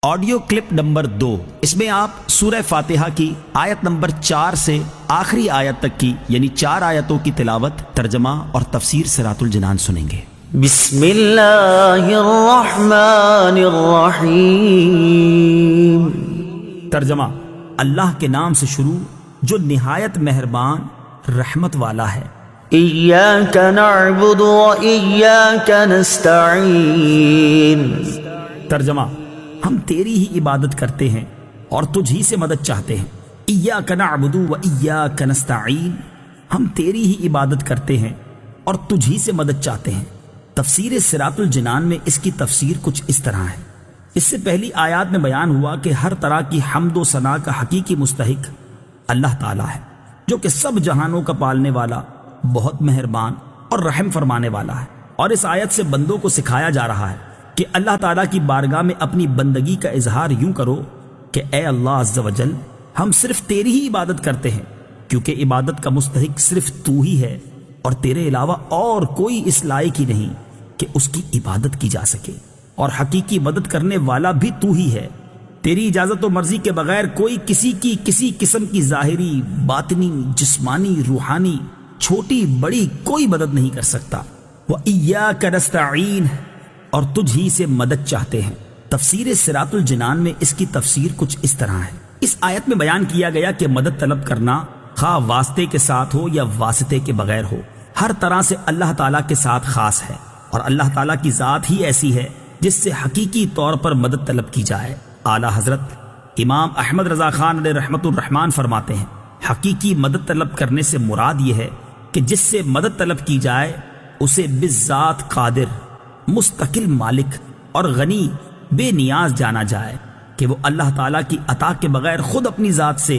Audio clip number 2، اس میں آپ سورہ فاتحہ کی آیت نمبر 4 سے آخری آیت تک کی یعنی 4 آیتوں کی تلاوت، ترجمہ اور تفسیر صراط الجنان سنیں گے۔ بسم اللہ الرحمن الرحیم۔ ترجمہ: اللہ کے نام سے شروع جو نہایت مہربان رحمت والا ہے۔ ایاک نعبد و ایاک نستعین۔ ترجمہ: ہم تیری ہی عبادت کرتے ہیں اور تجھ ہی سے مدد چاہتے ہیں۔ ایاک نعبد و ایاک نستعین، ہم تیری ہی عبادت کرتے ہیں اور تجھ ہی سے مدد چاہتے ہیں۔ تفسیر صراط الجنان میں اس کی تفسیر کچھ اس طرح ہے۔ اس سے پہلی آیات میں بیان ہوا کہ ہر طرح کی حمد و ثنا کا حقیقی مستحق اللہ تعالیٰ ہے، جو کہ سب جہانوں کا پالنے والا، بہت مہربان اور رحم فرمانے والا ہے۔ اور اس آیت سے بندوں کو سکھایا جا رہا ہے کہ اللہ تعالیٰ کی بارگاہ میں اپنی بندگی کا اظہار یوں کرو کہ اے اللہ عز و جل، ہم صرف تیری ہی عبادت کرتے ہیں، کیونکہ عبادت کا مستحق صرف تو ہی ہے اور تیرے علاوہ اور کوئی اس لائق ہی نہیں کہ اس کی عبادت کی جا سکے، اور حقیقی مدد کرنے والا بھی تو ہی ہے۔ تیری اجازت و مرضی کے بغیر کوئی کسی کی کسی قسم کی ظاہری، باطنی، جسمانی، روحانی، چھوٹی بڑی کوئی مدد نہیں کر سکتا۔ وَإِيَّاكَ نَسْتَعِينُ، اور تجھ ہی سے مدد چاہتے ہیں۔ تفسیر صراط الجنان میں اس کی تفسیر کچھ اس طرح ہے۔ اس آیت میں بیان کیا گیا کہ مدد طلب کرنا خواہ واسطے کے ساتھ ہو یا واسطے کے بغیر ہو، ہر طرح سے اللہ تعالیٰ کے ساتھ خاص ہے، اور اللہ تعالیٰ کی ذات ہی ایسی ہے جس سے حقیقی طور پر مدد طلب کی جائے۔ اعلیٰ حضرت امام احمد رضا خان علیہ رحمت الرحمان فرماتے ہیں، حقیقی مدد طلب کرنے سے مراد یہ ہے کہ جس سے مدد طلب کی جائے اسے بالذات قادر، مستقل مالک اور غنی بے نیاز جانا جائے کہ وہ اللہ تعالیٰ کی عطا کے بغیر خود اپنی ذات سے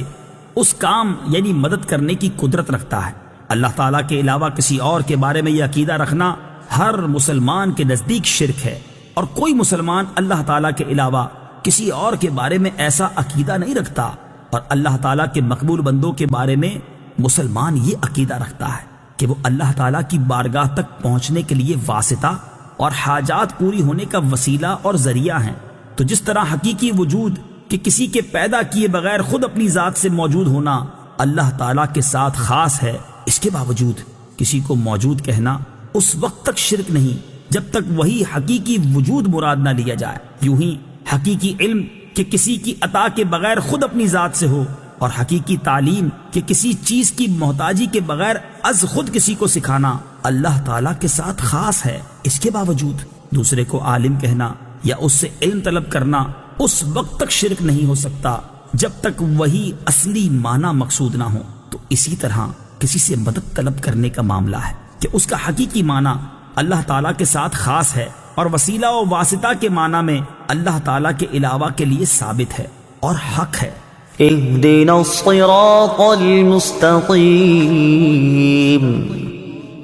اس کام یعنی مدد کرنے کی قدرت رکھتا ہے۔ اللہ تعالیٰ کے علاوہ کسی اور کے بارے میں یہ عقیدہ رکھنا ہر مسلمان کے نزدیک شرک ہے، اور کوئی مسلمان اللہ تعالیٰ کے علاوہ کسی اور کے بارے میں ایسا عقیدہ نہیں رکھتا، اور اللہ تعالیٰ کے مقبول بندوں کے بارے میں مسلمان یہ عقیدہ رکھتا ہے کہ وہ اللہ تعالیٰ کی بارگاہ تک پہنچنے کے لیے واسطہ اور حاجات پوری ہونے کا وسیلہ اور ذریعہ ہیں۔ تو جس طرح حقیقی وجود کہ کسی کے پیدا کیے بغیر خود اپنی ذات سے موجود ہونا اللہ تعالیٰ کے ساتھ خاص ہے، اس کے باوجود کسی کو موجود کہنا اس وقت تک شرک نہیں جب تک وہی حقیقی وجود مراد نہ لیا جائے۔ یوں ہی حقیقی علم کہ کسی کی عطا کے بغیر خود اپنی ذات سے ہو، اور حقیقی تعلیم کہ کسی چیز کی محتاجی کے بغیر از خود کسی کو سکھانا اللہ تعالیٰ کے ساتھ خاص ہے۔ اس کے باوجود دوسرے کو عالم کہنا یا اس سے علم طلب کرنا اس وقت تک شرک نہیں ہو سکتا جب تک وہی اصلی معنی مقصود نہ ہو۔ تو اسی طرح کسی سے مدد طلب کرنے کا معاملہ ہے کہ اس کا حقیقی معنی اللہ تعالیٰ کے ساتھ خاص ہے، اور وسیلہ و واسطہ کے معنی میں اللہ تعالیٰ کے علاوہ کے لیے ثابت ہے اور حق ہے۔ اہدنا الصراط المستقیم۔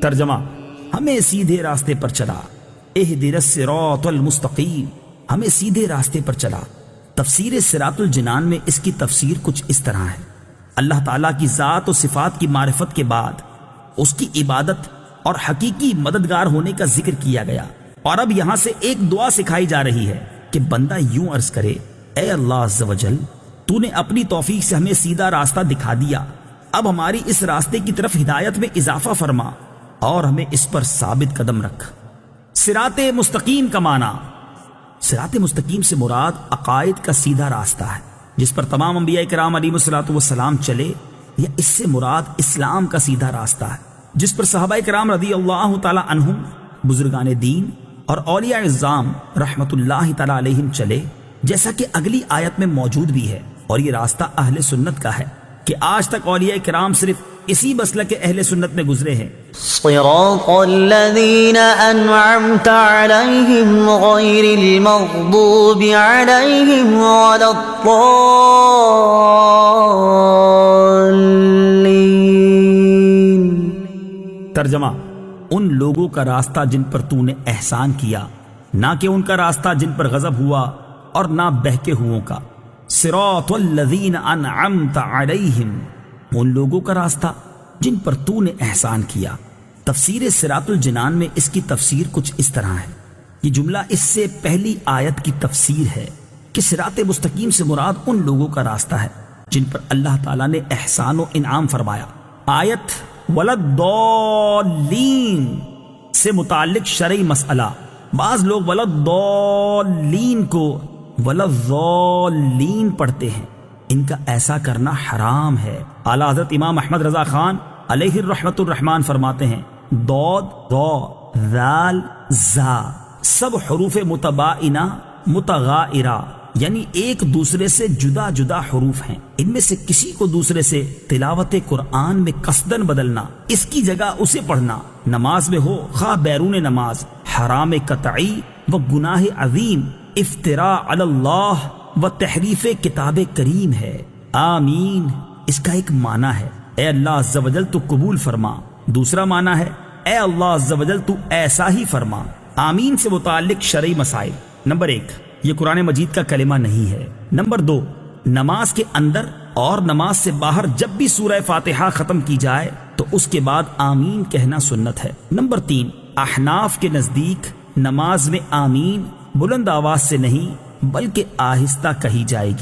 ترجمہ: ہمیں سیدھے راستے پر چلا۔ اہدنا الصراط المستقیم، ہمیں سیدھے راستے پر چلا۔ تفسیر صراط الجنان میں اس کی تفسیر کچھ اس طرح ہے۔ اللہ تعالیٰ کی ذات و صفات کی معرفت کے بعد اس کی عبادت اور حقیقی مددگار ہونے کا ذکر کیا گیا، اور اب یہاں سے ایک دعا سکھائی جا رہی ہے کہ بندہ یوں عرض کرے، اے اللہ عز و جل، تو نے اپنی توفیق سے ہمیں سیدھا راستہ دکھا دیا، اب ہماری اس راستے کی طرف ہدایت میں اضافہ فرما اور ہمیں اس پر ثابت قدم رکھ۔ صراط مستقیم کا معنی، صراط مستقیم سے مراد عقائد کا سیدھا راستہ ہے جس پر تمام انبیاء کرام علیہم الصلوۃ والسلام چلے، یا اس سے مراد اسلام کا سیدھا راستہ ہے جس پر صحابہ کرام رضی اللہ تعالی عنہم، بزرگان دین اور اولیاء اعظام رحمت اللہ تعالی علیہم چلے، جیسا کہ اگلی آیت میں موجود بھی ہے۔ اور یہ راستہ اہل سنت کا ہے کہ آج تک اولیاء کرام صرف اسی مسلک اہل سنت میں گزرے ہیں۔ صراط الذین انعمت علیہم غیر المغضوب علیہم ولا الضالین۔ ترجمہ: ان لوگوں کا راستہ جن پر تو نے احسان کیا، نہ کہ ان کا راستہ جن پر غضب ہوا اور نہ بہکے ہووں کا۔ صراط الذین انعمت علیہم، ان لوگوں کا راستہ جن پر تو نے احسان کیا۔ تفسیر صراط الجنان میں اس کی تفسیر کچھ اس طرح ہے۔ یہ جملہ اس سے پہلی آیت کی تفسیر ہے کہ صراط مستقیم سے مراد ان لوگوں کا راستہ ہے جن پر اللہ تعالیٰ نے احسان و انعام فرمایا۔ آیت ولضالین سے متعلق شرعی مسئلہ، بعض لوگ ولضالین کو ولضالین پڑھتے ہیں، ان کا ایسا کرنا حرام ہے۔ اعلیٰ حضرت امام احمد رضا خان علیہ الرحمۃ الرحمان فرماتے ہیں ضاد ضا ذال زا سب حروف متباینہ متغائرہ یعنی ایک دوسرے سے جدا جدا حروف ہیں، ان میں سے کسی کو دوسرے سے تلاوت قرآن میں قصدن بدلنا، اس کی جگہ اسے پڑھنا، نماز میں ہو خواہ بیرون نماز، حرام قطعی و گناہ عظیم، افتراء علی اللہ و تحریف کتاب کریم ہے۔ آمین اس کا ایک معنی ہے اے اللہ عز و جل تو قبول فرما، دوسرا معنی ہے اے اللہ عز و جل تو ایسا ہی فرما۔ آمین سے متعلق شرعی مسائل، نمبر 1 یہ قرآن مجید کا کلمہ نہیں ہے۔ نمبر 2 نماز کے اندر اور نماز سے باہر جب بھی سورہ فاتحہ ختم کی جائے تو اس کے بعد آمین کہنا سنت ہے۔ نمبر 3 احناف کے نزدیک نماز میں آمین بلند آواز سے نہیں بلکہ آہستہ کہی جائے گی۔